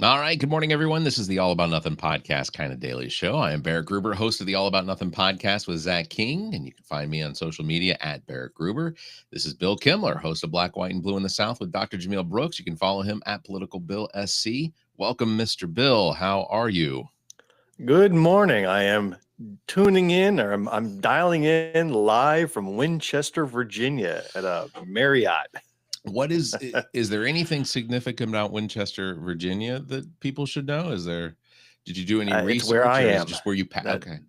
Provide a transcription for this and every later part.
All right. Good morning, everyone. This is the All About Nothing podcast kind of daily show. I am Barrett Gruber, host of the All About Nothing podcast with Zach King, and you can find me on social media at Barrett Gruber. This is Bill Kimler, host of Black, White, and Blue in the South with Dr. Jamil Brooks. You can follow him at politicalbillsc. Welcome, Mr. Bill. How are you? Good morning. I am tuning in, or I'm dialing in live from Winchester, Virginia at a Marriott. What is there anything significant about Winchester, Virginia that people should know? Did you do any research? It's where I am. Just where you okay.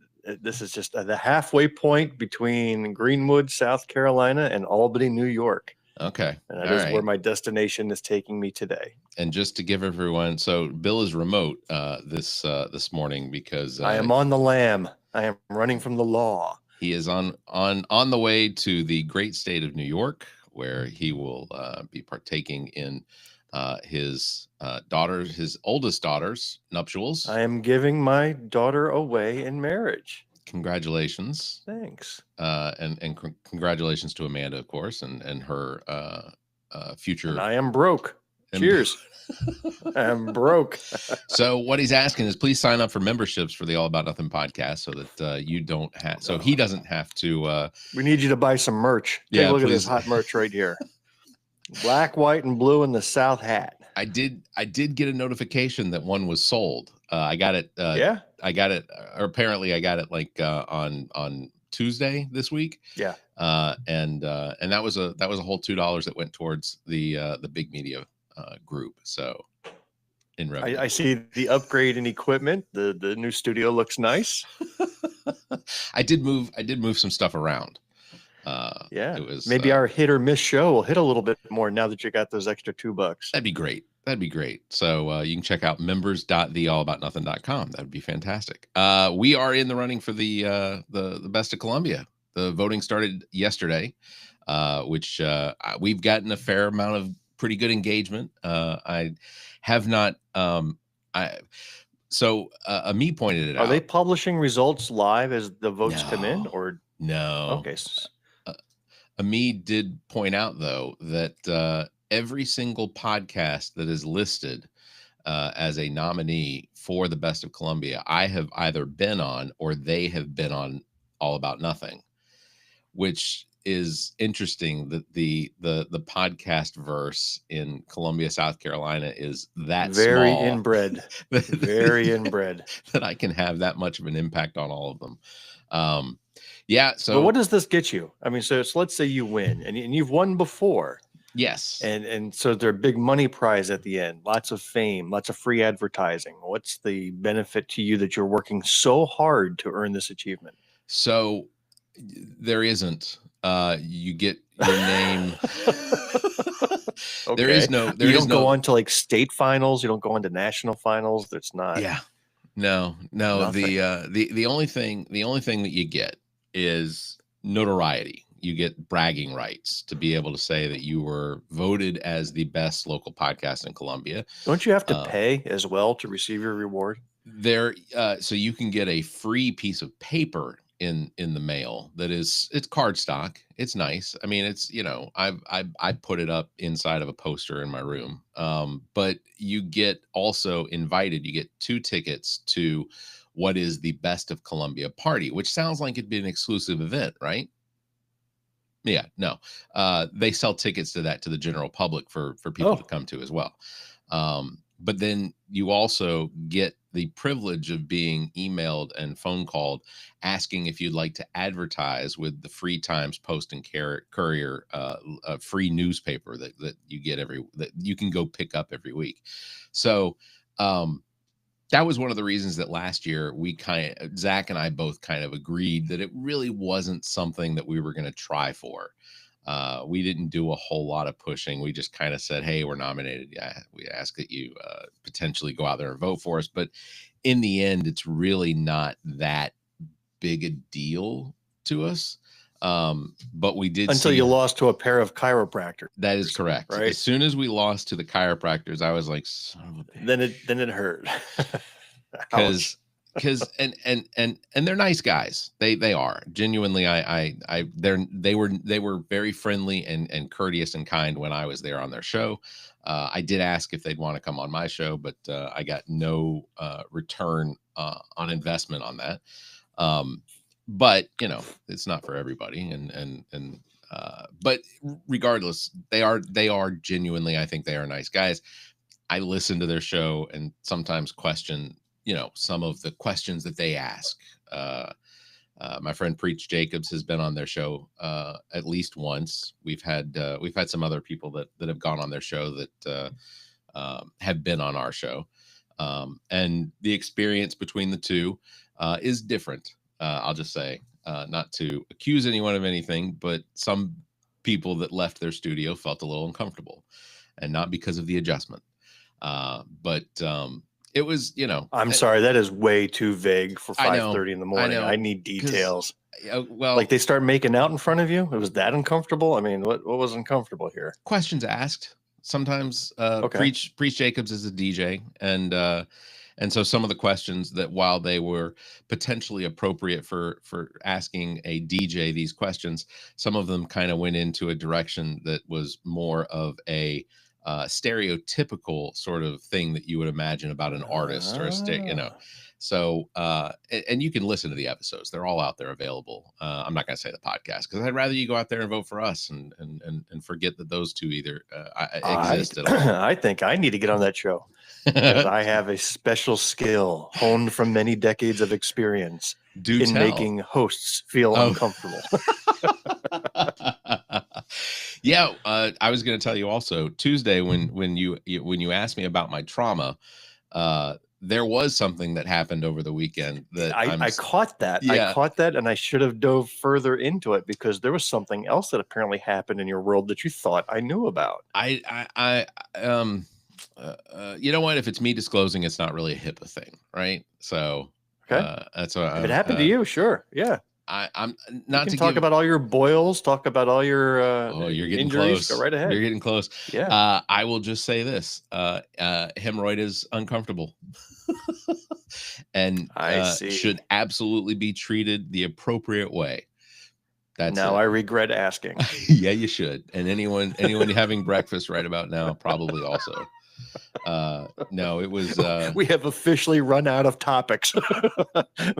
This is just the halfway point between Greenwood, South Carolina, and Albany, New York. Okay. And that is where my destination is taking me today. And just to give everyone, so Bill is remote this morning because I am on the lam. I am running from the law. He is on the way to the great state of New York, where he will be partaking in his oldest daughter's nuptials. I am giving my daughter away in marriage. Congratulations. Thanks. And congratulations to Amanda, of course, and her future. And I am broke. Cheers. I'm broke. So what he's asking is, please sign up for memberships for the All About Nothing podcast so that you don't have, so he doesn't have to. We need you to buy some merch. Take a look at this hot merch right here. Black, white, and blue in the South hat. I did get a notification that one was sold. I got it. Yeah. I got it, or apparently I got it like on Tuesday this week. Yeah. And that was a whole $2 that went towards the big media group. So in revenue. I see the upgrade in equipment. The new studio looks nice. I did move some stuff around. Yeah, it was maybe our hit or miss show will hit a little bit more now that you got those extra $2. That'd be great. So you can check out members.theallaboutnothing.com. That'd be fantastic. We are in the running for the Best of Columbia. The voting started yesterday, which we've gotten a fair amount of pretty good engagement. I have not. So Ami pointed it out. Are they publishing results live as the votes come in, or no? Okay. Ami did point out, though, that every single podcast that is listed as a nominee for the Best of Columbia, I have either been on or they have been on All About Nothing, which is interesting that the podcast verse in Columbia, South Carolina is that very small, inbred, very inbred, that I can have that much of an impact on all of them. Yeah. So but what does this get you? I mean, so let's say you win and you've won before. Yes. And so there's a big money prize at the end, lots of fame, lots of free advertising. What's the benefit to you that you're working so hard to earn this achievement? So there isn't. You get your name. Okay. There is no. You don't go on to like state finals. You don't go on to national finals. That's not. Yeah. No. Nothing. The only thing that you get is notoriety. You get bragging rights to be able to say that you were voted as the best local podcast in Columbia. Don't you have to pay as well to receive your reward? So you can get a free piece of paper in the mail it's cardstock. It's nice. I mean, it's, I put it up inside of a poster in my room. But you get also invited. You get 2 tickets to what is the Best of Columbia party, which sounds like it'd be an exclusive event, right? Yeah, no. They sell tickets to that to the general public for people to come to as well. But then you also get the privilege of being emailed and phone called asking if you'd like to advertise with the Free Times Post and Courier, a free newspaper that you get that you can go pick up every week. So that was one of the reasons that last year Zach and I both kind of agreed that it really wasn't something that we were going to try for. We didn't do a whole lot of pushing. We just kind of said, hey, we're nominated. Yeah, we ask that you potentially go out there and vote for us. But in the end, it's really not that big a deal to us. But we did until you lost to a pair of chiropractors. That is correct. Right? As soon as we lost to the chiropractors, I was like, son of a bitch. Then it hurt. Because because and they're nice guys. They are genuinely. They were very friendly and courteous and kind when I was there on their show. I did ask if they'd want to come on my show, but I got no return on investment on that. But it's not for everybody, but regardless, they are genuinely. I think they are nice guys. I listen to their show and sometimes question, some of the questions that they ask. My friend Preach Jacobs has been on their show at least once. We've had some other people that have gone on their show that have been on our show, and the experience between the two is different. I'll just say, not to accuse anyone of anything, but some people that left their studio felt a little uncomfortable, and not because of the adjustment. But it was, I'm sorry, that is way too vague for 5:30 in the morning. I know, I need details. Well, like they start making out in front of you. It was that uncomfortable. I mean, what was uncomfortable here? Questions asked sometimes. Preach Jacobs is a DJ, and so some of the questions that, while they were potentially appropriate for asking a DJ these questions, some of them kind of went into a direction that was more of a stereotypical sort of thing that you would imagine about an artist or So, and you can listen to the episodes; they're all out there available. I'm not going to say the podcast because I'd rather you go out there and vote for us and forget that those two either exist at all. I think I need to get on that show because I have a special skill honed from many decades of experience making hosts feel uncomfortable. Yeah, I was going to tell you also Tuesday when you asked me about my trauma. There was something that happened over the weekend that I caught that. Yeah. I caught that, and I should have dove further into it because there was something else that apparently happened in your world that you thought I knew about. You know what? If it's me disclosing, it's not really a HIPAA thing, right? So that's what. If it happened to you, sure, yeah. I'm not to talk about all your boils, talk about all your you're getting injuries. close. Go right ahead. You're getting close. Yeah. I will just say this: hemorrhoid is uncomfortable, and should absolutely be treated the appropriate way. I regret asking. Yeah, you should. And anyone having breakfast right about now probably also. No, it was. We have officially run out of topics.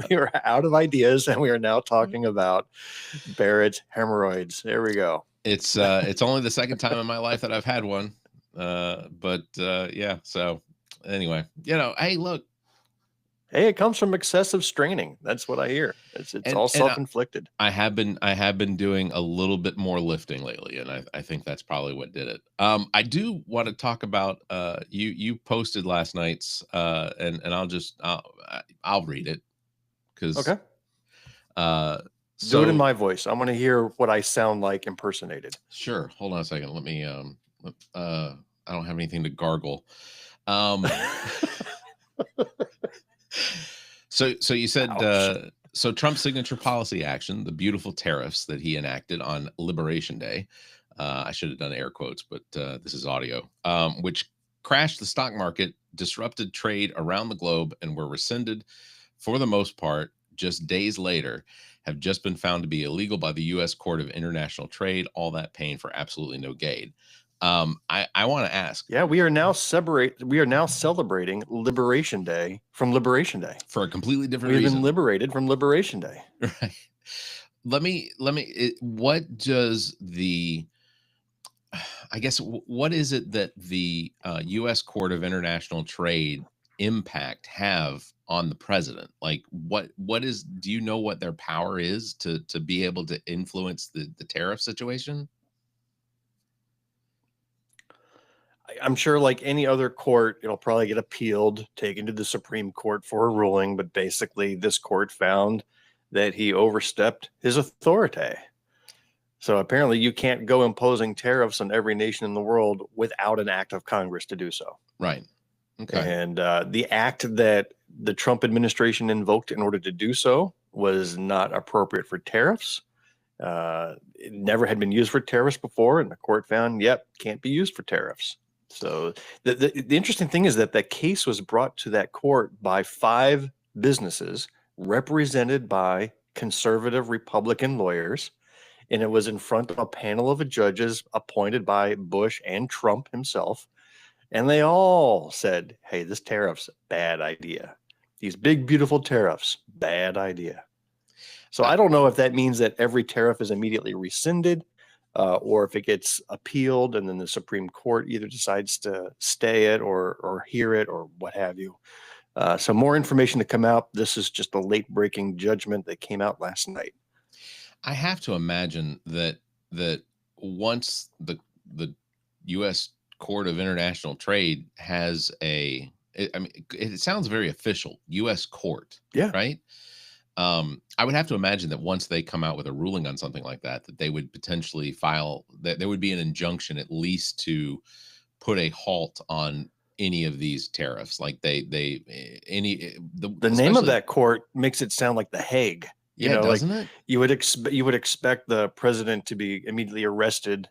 We are out of ideas, and we are now talking about Barrett's hemorrhoids. There we go. It's only the second time in my life that I've had one. But yeah. So anyway, hey, look. Hey, it comes from excessive straining. That's what I hear. It's all self-inflicted. I have been doing a little bit more lifting lately, and I think that's probably what did it. I do want to talk about you posted last night's and I'll read it because okay. Do it in my voice. I want to hear what I sound like impersonated. Sure. Hold on a second. Let me I don't have anything to gargle. So you said so Trump's signature policy action, the beautiful tariffs that he enacted on Liberation Day. I should have done air quotes, but this is audio, which crashed the stock market, disrupted trade around the globe, and were rescinded for the most part just days later, have just been found to be illegal by the U.S. Court of International Trade. All that pain for absolutely no gain. I want to ask. Yeah, we are now celebrating Liberation Day from Liberation Day for a completely different reason. We've been liberated from Liberation Day. Right. What does what is it that the U.S. Court of International Trade impact have on the president? Like do you know what their power is to be able to influence the tariff situation? I'm sure like any other court, it'll probably get appealed, taken to the Supreme Court for a ruling. But basically, this court found that he overstepped his authority. So apparently you can't go imposing tariffs on every nation in the world without an act of Congress to do so. Right. Okay. And the act that the Trump administration invoked in order to do so was not appropriate for tariffs. It never had been used for tariffs before, and the court found, can't be used for tariffs. So the interesting thing is that case was brought to that court by 5 businesses represented by conservative Republican lawyers. And it was in front of a panel of judges appointed by Bush and Trump himself. And they all said, hey, this tariff's bad idea. These big, beautiful tariffs, bad idea. So I don't know if that means that every tariff is immediately rescinded, or if it gets appealed and then the Supreme Court either decides to stay it or hear it or what have you. So more information to come out. This is just a late breaking judgment that came out last night. I have to imagine that once the U.S. Court of International Trade has it sounds very official, U.S. court, yeah, right? I would have to imagine that once they come out with a ruling on something like that, that they would potentially file, that there would be an injunction at least to put a halt on any of these tariffs. Like the name of that court makes it sound like The Hague. Doesn't it? You would expect the president to be immediately arrested,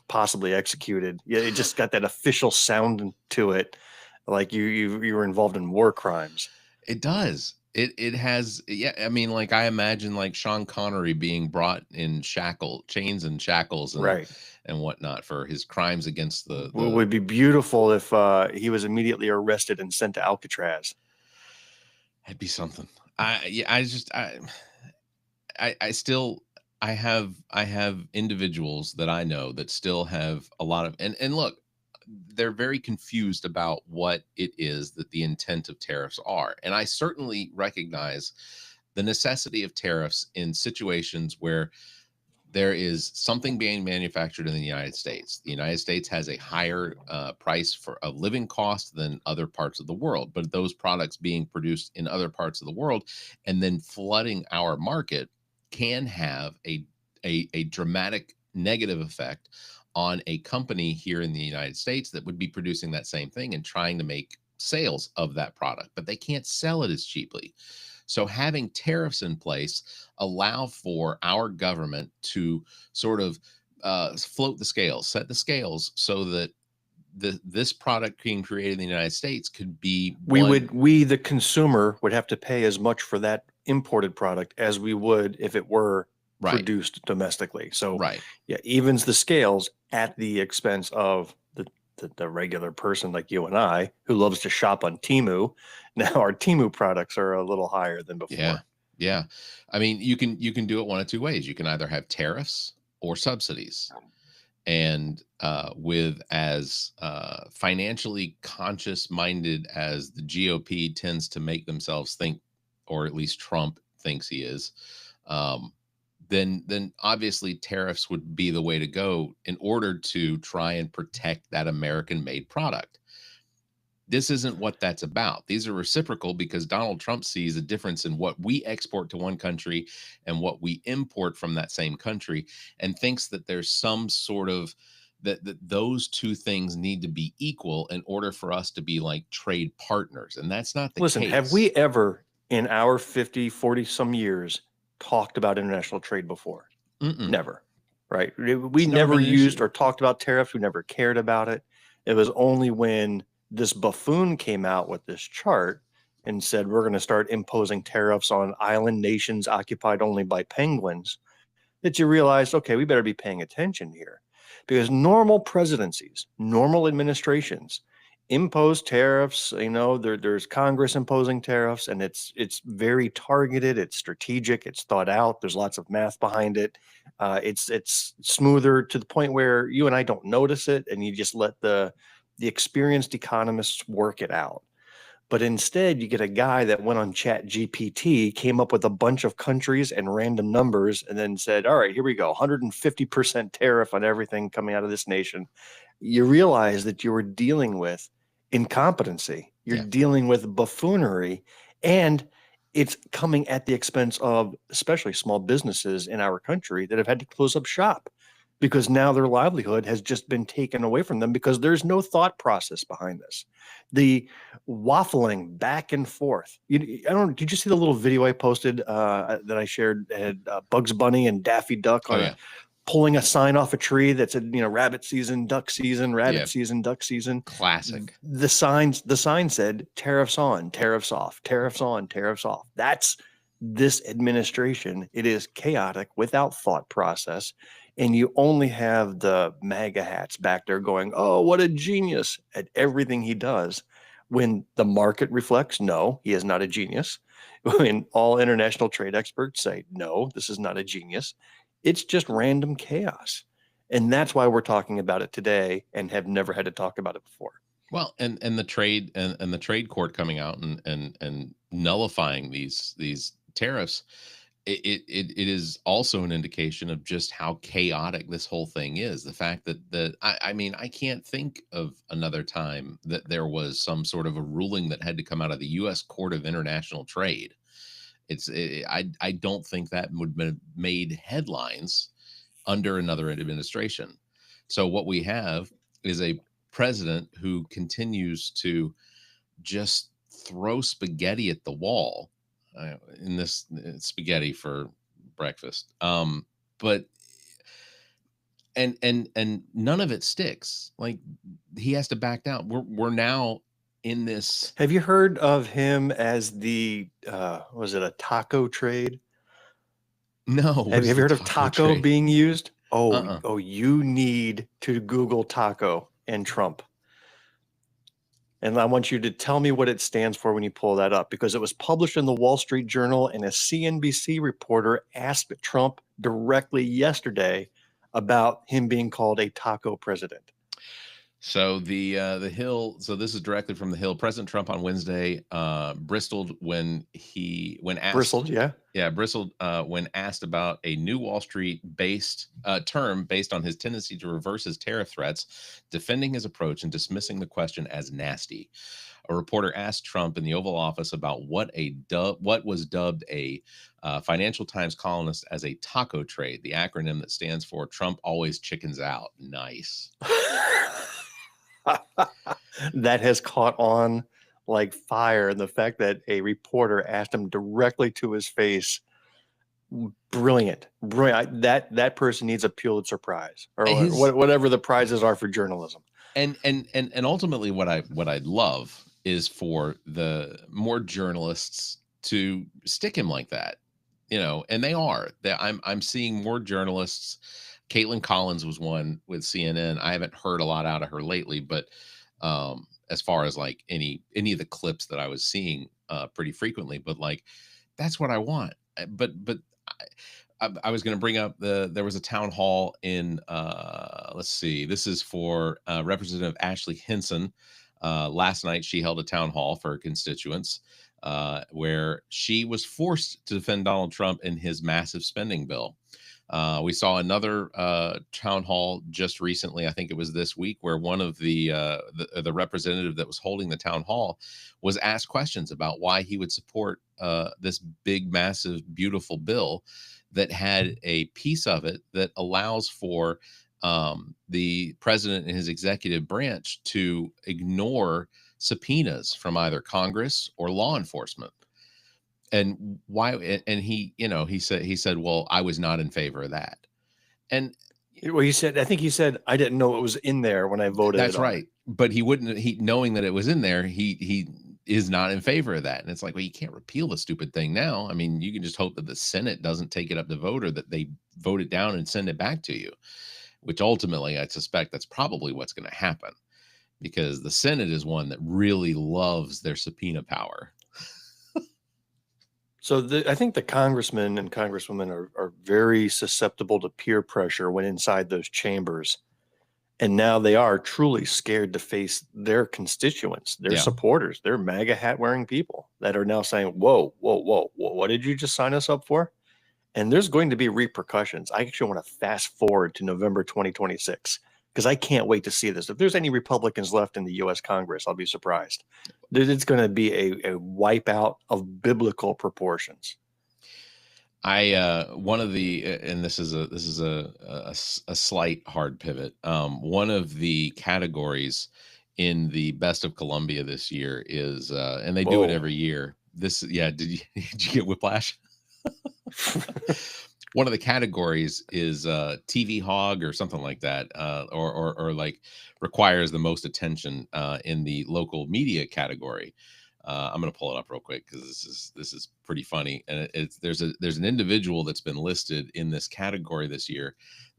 possibly executed. Yeah, it just got that official sound to it, like you were involved in war crimes. It does. It has, yeah. I mean, like I imagine like Sean Connery being brought in chains and shackles, and whatnot for his crimes against the. It would be beautiful if he was immediately arrested and sent to Alcatraz. It'd be something. I have individuals that I know that still have a lot of, and look, they're very confused about what it is that the intent of tariffs are. And I certainly recognize the necessity of tariffs in situations where there is something being manufactured in the United States. The United States has a higher price for a living cost than other parts of the world, but those products being produced in other parts of the world and then flooding our market can have a dramatic negative effect on a company here in the United States that would be producing that same thing and trying to make sales of that product, but they can't sell it as cheaply. So having tariffs in place allow for our government to sort of float the scales, set the scales so that this product being created in the United States could be we the consumer would have to pay as much for that imported product as we would if it were produced domestically. So yeah, evens the scales at the expense of the regular person like you and I who loves to shop on Temu. Now our Temu products are a little higher than before. Yeah. I mean, you can do it one of two ways. You can either have tariffs or subsidies. And with as financially conscious minded as the GOP tends to make themselves think, or at least Trump thinks he is, then obviously tariffs would be the way to go in order to try and protect that American-made product. This isn't what that's about. These are reciprocal because Donald Trump sees a difference in what we export to one country and what we import from that same country, and thinks that there's some sort of that those two things need to be equal in order for us to be like trade partners. And that's not the case. Listen, have we ever in our 40 some years talked about international trade before? Never, right? We never used or talked about tariffs. We never cared about it. It was only when this buffoon came out with this chart and said, we're going to start imposing tariffs on island nations occupied only by penguins, that you realized, okay, we better be paying attention here. Because normal presidencies, normal administrations impose tariffs. There's Congress imposing tariffs, and it's very targeted, it's strategic, it's thought out, there's lots of math behind it. It's smoother to the point where you and I don't notice it, and you just let the experienced economists work it out. But instead, you get a guy that went on ChatGPT, came up with a bunch of countries and random numbers, and then said, all right, here we go, 150% tariff on everything coming out of this nation. You realize that you were dealing with incompetency. You're dealing with buffoonery, and it's coming at the expense of especially small businesses in our country that have had to close up shop because now their livelihood has just been taken away from them because there's no thought process behind this. The waffling back and forth. Did you see the little video I posted that I shared? It had Bugs Bunny and Daffy Duck on it. pulling a sign off a tree that said, rabbit season, duck season, rabbit season, duck season. Classic. The sign said tariffs on, tariffs off, tariffs on, tariffs off. That's this administration. It is chaotic without thought process. And you only have the MAGA hats back there going, oh, what a genius at everything he does. When the market reflects, no, he is not a genius. When all international trade experts say, no, this is not a genius. It's just random chaos. And that's why we're talking about it today and have never had to talk about it before. Well, and the trade and the trade court coming out and nullifying these tariffs, it is also an indication of just how chaotic this whole thing is. The fact that I mean, I can't think of another time that there was some sort of a ruling that had to come out of the U.S. Court of International Trade. I don't think that would have made headlines under another administration. So what we have is a president who continues to just throw spaghetti at the wall, in this spaghetti for breakfast. But and none of it sticks. Like, he has to back down. We're now in this. Have you heard of him as the was it a taco trade? No. Have you heard of taco trade being used? Oh, you need to Google taco and Trump. And I want you to tell me what it stands for when you pull that up, because it was published in the Wall Street Journal, and a CNBC reporter asked Trump directly yesterday about him being called a taco president. So the Hill. So this is directly from the Hill. President Trump on Wednesday bristled when asked. Bristled, yeah, bristled when asked about a new Wall Street based term based on his tendency to reverse his tariff threats, defending his approach and dismissing the question as nasty. A reporter asked Trump in the Oval Office about what was dubbed a Financial Times columnist as a taco trade, the acronym that stands for Trump always chickens out. Nice. That has caught on like fire. And the fact that a reporter asked him directly to his face, brilliant. That person needs a Pulitzer Prize or whatever the prizes are for journalism. And ultimately, what I'd love is for the more journalists to stick him like that, and they are. I'm seeing more journalists. Caitlin Collins was one with CNN. I haven't heard a lot out of her lately, but as far as like any of the clips that I was seeing pretty frequently, but like, that's what I want. But I was going to bring up there was a town hall in let's see, this is for Representative Ashley Hinson. Last night she held a town hall for her constituents where she was forced to defend Donald Trump in his massive spending bill. We saw another town hall just recently. I think it was this week, where one of the representative that was holding the town hall was asked questions about why he would support this big, massive, beautiful bill that had a piece of it that allows for the president and his executive branch to ignore subpoenas from either Congress or law enforcement. And why? And he said, well, I was not in favor of that. And well, I think he said, I didn't know it was in there when I voted. That's right. But he wouldn't, knowing that it was in there, he is not in favor of that. And it's like, well, you can't repeal the stupid thing now. I mean, you can just hope that the Senate doesn't take it up to vote, or that they vote it down and send it back to you, which ultimately I suspect that's probably what's going to happen, because the Senate is one that really loves their subpoena power. So I think the congressmen and congresswomen are very susceptible to peer pressure when inside those chambers. And now they are truly scared to face their constituents, their supporters, their MAGA hat wearing people that are now saying, whoa, what did you just sign us up for? And there's going to be repercussions. I actually want to fast forward to November 2026, because I can't wait to see this. If there's any Republicans left in the U.S. Congress, I'll be surprised. It's going to be a wipeout of biblical proportions. One of the, and this is a slight hard pivot. One of the categories in the Best of Columbia this year is, and they do it every year. Did you get whiplash? one of the categories is TV hog or something like that, or like requires the most attention in the local media category. I'm going to pull it up real quick because this is pretty funny, and it's there's an individual that's been listed in this category this year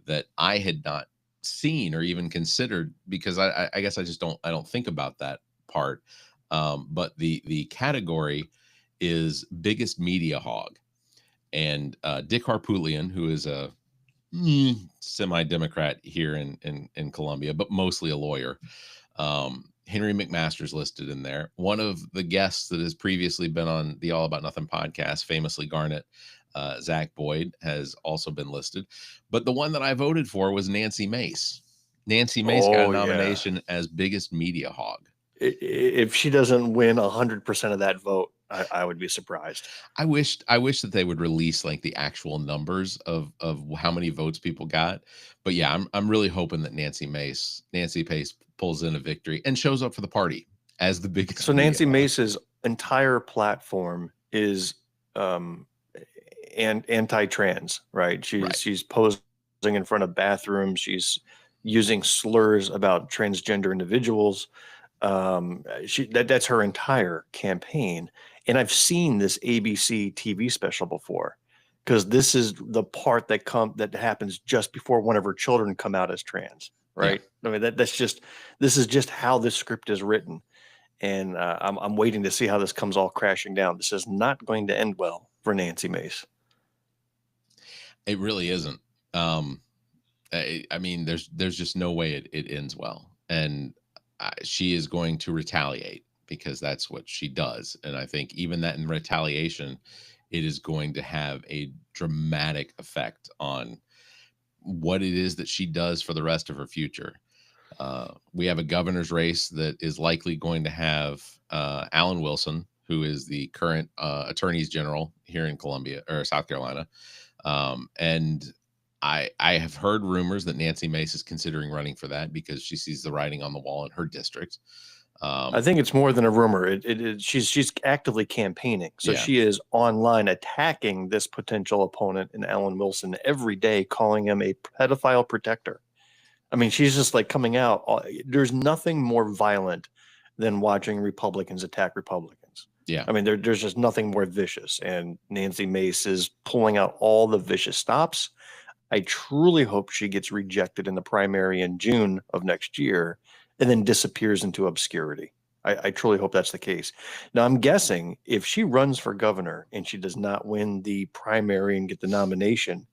that I had not seen or even considered, because I guess I don't think about that part. But the category is biggest media hog, and Dick Harpootlian, who is a semi-Democrat here in Columbia, but mostly a lawyer. Henry McMaster's listed in there. One of the guests that has previously been on the All About Nothing podcast, famously Garnet, Zach Boyd, has also been listed. But the one that I voted for was Nancy Mace. Nancy Mace got a Oh, yeah. nomination as biggest media hog. If she doesn't win 100% of that vote, I would be surprised. I wish that they would release like the actual numbers of how many votes people got. But yeah, I'm really hoping that Nancy Pace pulls in a victory and shows up for the party as the biggest. So Nancy Mace's entire platform is anti-trans, right? She's posing in front of bathrooms. She's using slurs about transgender individuals. That's her entire campaign. And I've seen this ABC TV special before, because this is the part that happens just before one of her children come out as trans, right? Yeah. I mean, this is just how this script is written. And I'm waiting to see how this comes all crashing down. This is not going to end well for Nancy Mace. It really isn't. I mean, there's just no way it ends well. And she is going to retaliate, because that's what she does. And I think even that in retaliation, it is going to have a dramatic effect on what it is that she does for the rest of her future. We have a governor's race that is likely going to have Alan Wilson, who is the current attorney general here in Columbia or South Carolina. And I have heard rumors that Nancy Mace is considering running for that because she sees the writing on the wall in her district. I think it's more than a rumor. She's actively campaigning. So she is online attacking this potential opponent in Alan Wilson every day, calling him a pedophile protector. I mean, she's just like coming out. There's nothing more violent than watching Republicans attack Republicans. Yeah. I mean, there's just nothing more vicious. And Nancy Mace is pulling out all the vicious stops. I truly hope she gets rejected in the primary in June of next year and then disappears into obscurity. I truly hope that's the case. Now, I'm guessing if she runs for governor and she does not win the primary and get the nomination,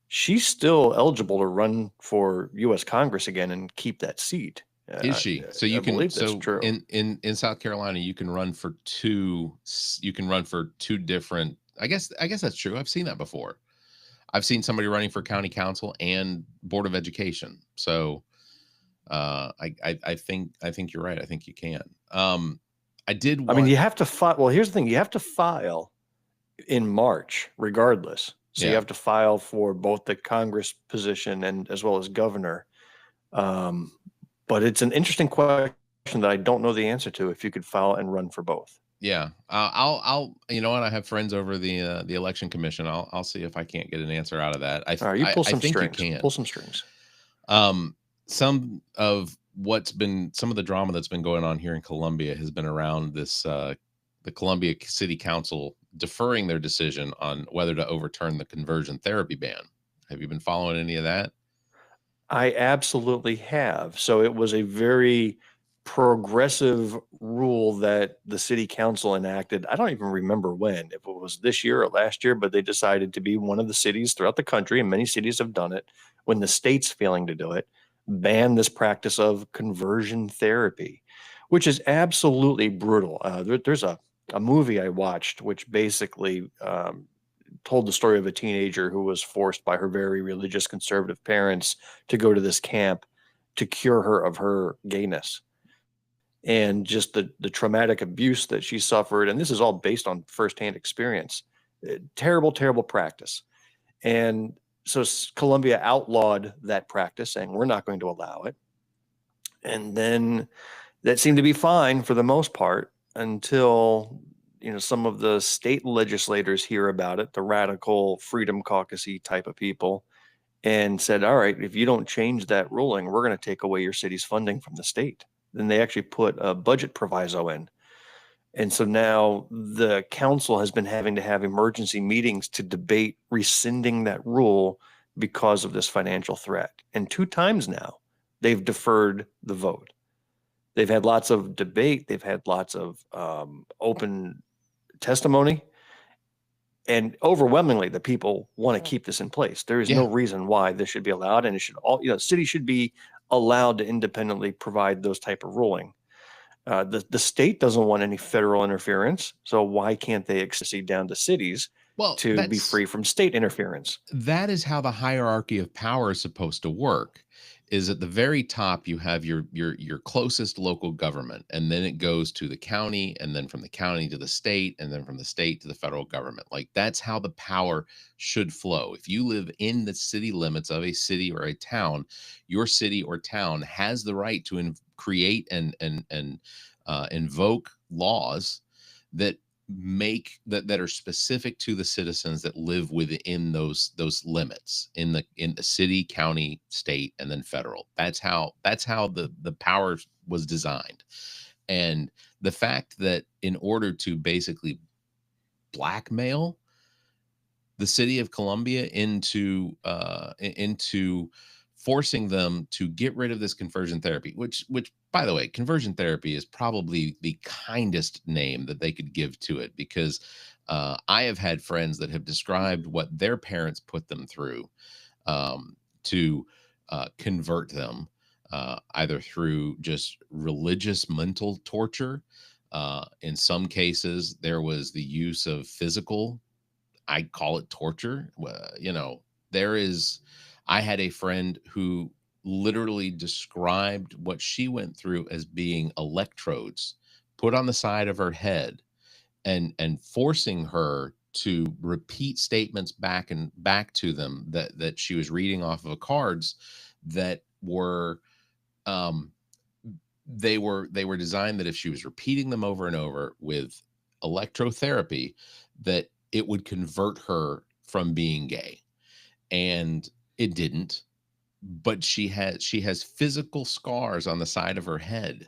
she's still eligible to run for U.S. Congress again and keep that seat. Is she? So you can. Believe that's true. In South Carolina, you can run for two. You can run for two different. I guess that's true. I've seen that before. I've seen somebody running for county council and board of education. So I think you're right. I think you can. I mean, you have to file. Well, here's the thing: you have to file in March, regardless. So you have to file for both the Congress position and as well as governor. But it's an interesting question that I don't know the answer to. If you could file and run for both. Yeah, I'll you know what, I have friends over the election commission. I'll see if I can't get an answer out of that. All right, you pull some strings. You can. Pull some strings. Some of the drama that's been going on here in Columbia has been around this the Columbia City Council deferring their decision on whether to overturn the conversion therapy ban. Have you been following any of that? I absolutely have. So it was a very progressive rule that the city council enacted. I don't even remember when, if it was this year or last year, but they decided to be one of the cities throughout the country, and many cities have done it, when the state's failing to do it, ban this practice of conversion therapy, which is absolutely brutal. There's a movie I watched which basically told the story of a teenager who was forced by her very religious conservative parents to go to this camp to cure her of her gayness, and just the traumatic abuse that she suffered. And this is all based on firsthand experience. Terrible, terrible practice. And so Columbia outlawed that practice, saying we're not going to allow it. And then that seemed to be fine for the most part until some of the state legislators hear about it, the radical Freedom Caucus-y type of people, and said, all right, if you don't change that ruling, we're going to take away your city's funding from the state. Then they actually put a budget proviso in. And so now the council has been having to have emergency meetings to debate rescinding that rule because of this financial threat. And 2 times now, they've deferred the vote. They've had lots of debate. They've had lots of open testimony. And overwhelmingly, the people want to keep this in place. There is no reason why this should be allowed. And it should cities should be allowed to independently provide those type of ruling. The state doesn't want any federal interference. So why can't they accede down to cities to be free from state interference? That is how the hierarchy of power is supposed to work. Is at the very top, you have your closest local government, and then it goes to the county, and then from the county to the state, and then from the state to the federal government. Like, that's how the power should flow. If you live in the city limits of a city or a town, your city or town has the right to create and invoke laws that that are specific to the citizens that live within those limits in the city, county, state, and then federal. That's how the power was designed. And the fact that in order to basically blackmail the city of Columbia into forcing them to get rid of this conversion therapy, which by the way, conversion therapy is probably the kindest name that they could give to it, because I have had friends that have described what their parents put them through to convert them, either through just religious mental torture. In some cases, there was the use of physical, I call it torture. I had a friend who literally described what she went through as being electrodes put on the side of her head and forcing her to repeat statements back to them that she was reading off of cards that were they were designed that if she was repeating them over and over with electrotherapy, that it would convert her from being gay. And it didn't. But she has physical scars on the side of her head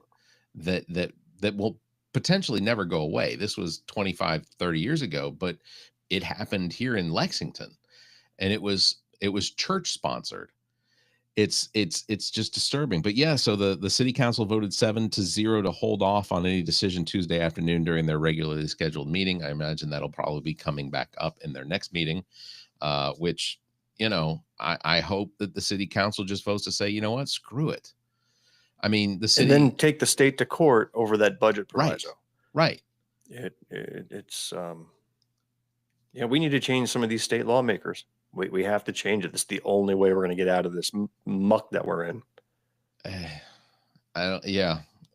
that will potentially never go away. This was 25, 30 years ago, but it happened here in Lexington, and it was church sponsored. It's just disturbing. But yeah, so the city council voted 7-0 to hold off on any decision Tuesday afternoon during their regularly scheduled meeting. I imagine that'll probably be coming back up in their next meeting, which, I hope that the city council just votes to say, you know what, screw it. I mean, the city, and then take the state to court over that budget proviso. Right. It's we need to change some of these state lawmakers. We have to change it. It's the only way we're going to get out of this muck that we're in.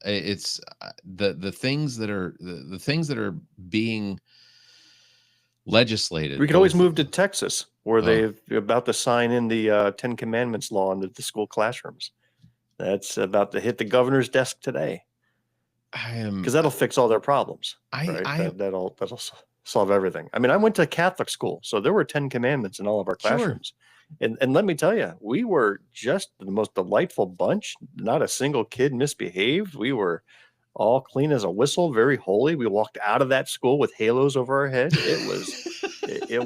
It's the things that are being legislated. We could always move to Texas, where they're about to sign in the 10 Commandments law into the school classrooms. That's about to hit the governor's desk today. Because that'll fix all their problems. That'll solve everything. I mean, I went to Catholic school, so there were 10 Commandments in all of our classrooms. Sure. And let me tell you, we were just the most delightful bunch. Not a single kid misbehaved. We were all clean as a whistle, very holy. We walked out of that school with halos over our head. It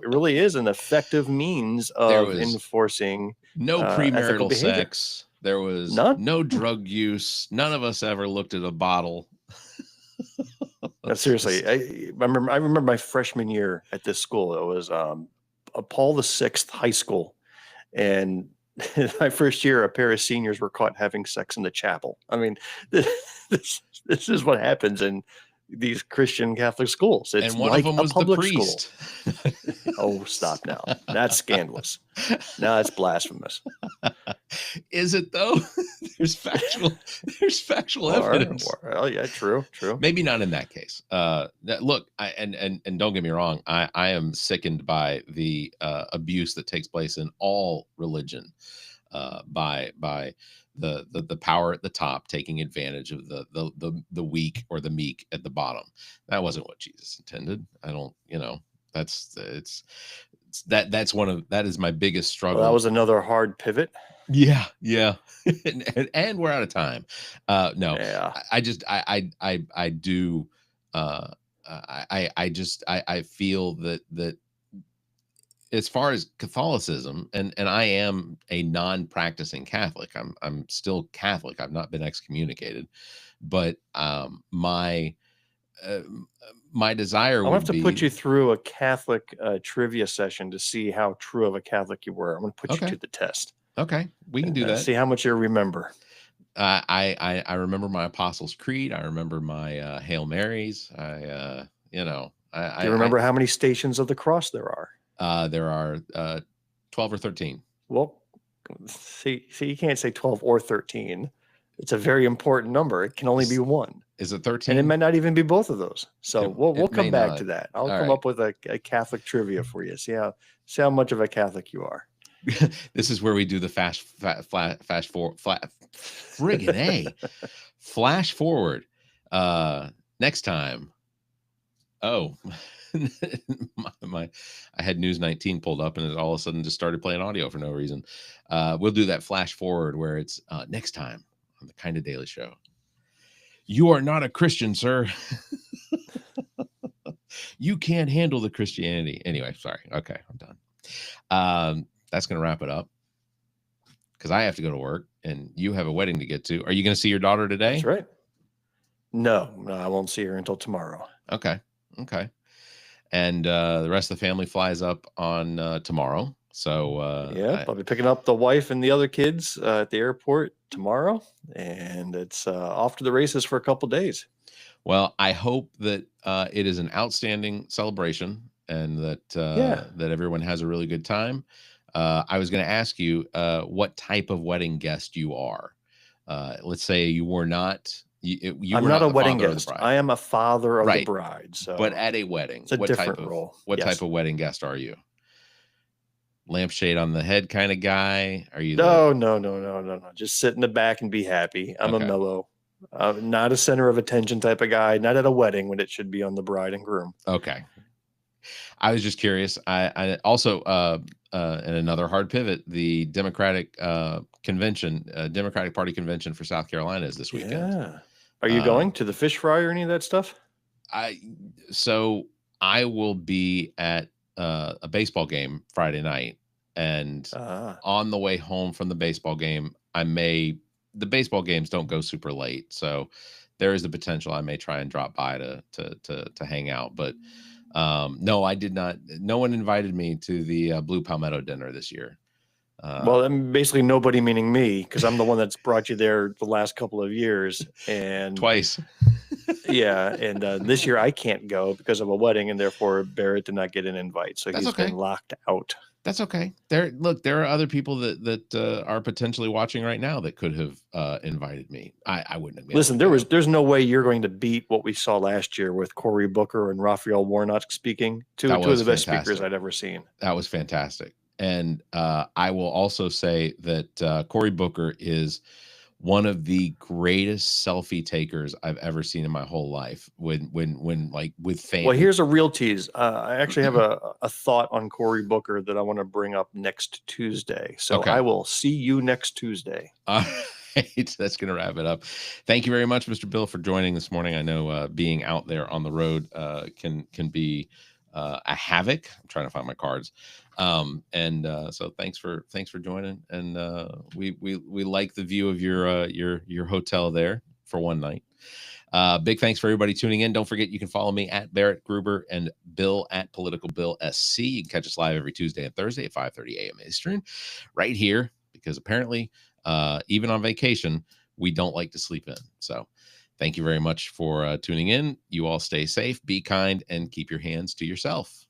really is an effective means of enforcing no premarital sex. There was no drug use. None of us ever looked at a bottle. Seriously, I remember my freshman year at this school. It was Paul VI High School, and my first year, a pair of seniors were caught having sex in the chapel. I mean, this is what happens in these Christian Catholic schools. It's and one like of them a was public the priest. School. Oh, stop now. That's scandalous. Now it's blasphemous. Is it though? There's factual evidence. Well, yeah, true. Maybe not in that case. Look, and don't get me wrong. I am sickened by the abuse that takes place in all religion by the power at the top taking advantage of the weak or the meek at the bottom. That wasn't what Jesus intended. I don't, that's that is my biggest struggle. Well, that was another hard pivot. Yeah. and we're out of time. No, Yeah. I do. I feel that as far as Catholicism, and I am a non-practicing Catholic. I'm still Catholic. I've not been excommunicated, but my desire I'll would have to be put you through a Catholic trivia session to see how true of a Catholic you were. I'm going to put you to the test. Okay, we can do that. See how much you remember. I remember my Apostles' Creed. I remember my Hail Marys. Do you remember how many stations of the cross there are? There are 12 or 13. Well, see, you can't say 12 or 13. It's a very important number. It can only be one. Is it 13? And it might not even be both of those. So we'll come back to that. I'll come up with a Catholic trivia for you. See how much of a Catholic you are. This is where we do the flash forward. Next time. Oh, I had News 19 pulled up and it all of a sudden just started playing audio for no reason. We'll do that flash forward where it's next time on the Kinda Daily Show. You are not a Christian, sir. You can't handle the Christianity. Anyway, sorry. Okay, I'm done. That's going to wrap it up because I have to go to work and you have a wedding to get to. Are you going to see your daughter today? That's right. No, I won't see her until tomorrow. Okay. And the rest of the family flies up on tomorrow. So I'll be picking up the wife and the other kids at the airport tomorrow, and it's off to the races for a couple days. Well, I hope that it is an outstanding celebration and that everyone has a really good time. I was going to ask you what type of wedding guest you are. Let's say you were not. I'm not a wedding guest. I am a father of the bride. So, but at a wedding, it's a different role. What type of wedding guest are you? Lampshade on the head kind of guy? Are you? No. Just sit in the back and be happy. I'm a mellow, not a center of attention type of guy. Not at a wedding when it should be on the bride and groom. Okay. I was just curious. I also, and another hard pivot, the Democratic Democratic Party convention for South Carolina is this weekend. Yeah. Are you going to the fish fry or any of that stuff? So I will be at a baseball game Friday night, and on the way home from the baseball game, the baseball games don't go super late, so there is the potential I may try and drop by to hang out. But no, I did not. No one invited me to the Blue Palmetto dinner this year. Well, basically nobody, meaning me, because I'm the one that's brought you there the last couple of years, and twice. Yeah, and this year I can't go because of a wedding, and therefore Barrett did not get an invite, so he's been locked out. That's okay. There are other people that are potentially watching right now that could have invited me. I wouldn't have. Listen, there's no way you're going to beat what we saw last year with Cory Booker and Raphael Warnock speaking. Two of the best speakers I'd ever seen. That was fantastic. And I will also say that Cory Booker is one of the greatest selfie takers I've ever seen in my whole life. When like with fans. Well, here's a real tease. I actually have a thought on Cory Booker that I want to bring up next Tuesday. So I will see you next Tuesday. All right, that's going to wrap it up. Thank you very much, Mr. Bill, for joining this morning. I know being out there on the road can be a havoc. I'm trying to find my cards. So thanks for joining. And we like the view of your hotel there for one night. Big thanks for everybody tuning in. Don't forget you can follow me at Barrett Gruber and Bill at politicalbillsc. You can catch us live every Tuesday and Thursday at 5:30 a.m. Eastern, right here, because apparently even on vacation we don't like to sleep in. So thank you very much for tuning in. You all stay safe, be kind, and keep your hands to yourself.